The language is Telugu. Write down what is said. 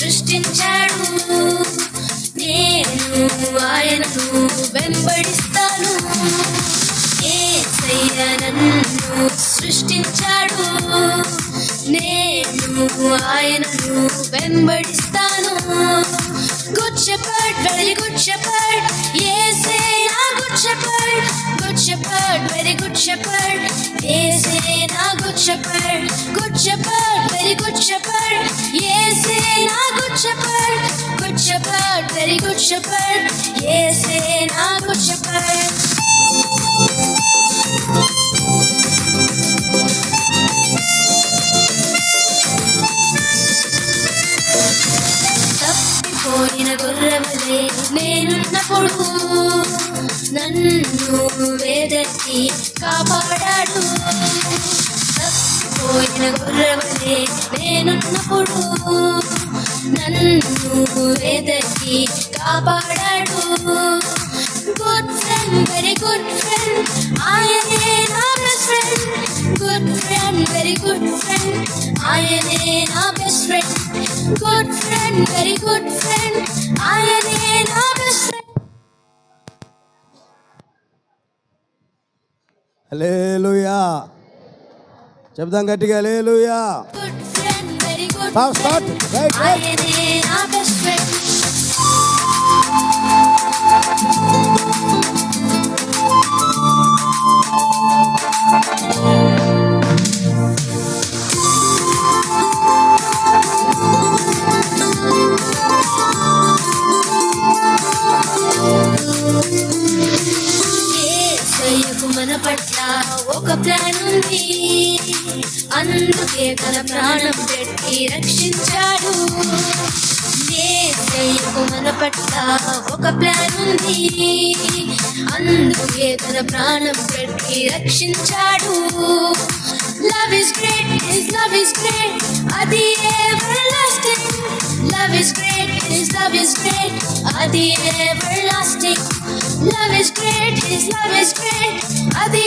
సృష్టించాడు, నేను ఆయనను వెంబడిస్తాను. యేసయ్య నన్ను సృష్టించాడు, నేను ఆయనను వెంబడిస్తాను. Good shepherd, very good shepherd, యేసే నా good shepherd. Good shepherd, very good shepherd, యేసే నా good shepherd. Good shepherd, very good shepherd, యేసే నా good shepherd. Good shepherd, very good shepherd, యేసే నా గుడ్ షెపర్డ్. తప్పిపోయిన గొర్రెవలే నేనున్నప్పుడు నన్ను వెదకి కాపాడాడు. తప్పిపోయిన గొర్రెవలే నేనున్నప్పుడు నన్ను వెదకి కాపాడాడు. Good friend, very good friend, ఆయనే నా best friend. Good friend, very good friend, ఆయనే నా best friend. Good friend, very good friend, ఆయనే నా బెస్ట్ ఫ్రెండ్. హల్లెలూయా చెప్దాం గట్టిగా, hallelujah. Good friend, very good start friend, ఆయనే నా బెస్ట్ ఫ్రెండ్. యేసయ్యకు మన పట్ల ఒక ప్లాన్ ఉంది, అందుకే తన ప్రాణం పెట్టి రక్షించాడు. యేసయ్యకు మన పట్ల ఒక ప్లాన్ ఉంది, అందుకే తన ప్రాణం పెట్టి రక్షించాడు. Love is great, his love is great, అది everlasting. Love is great, his love is great, అది everlasting. Love is great, his love is great, అది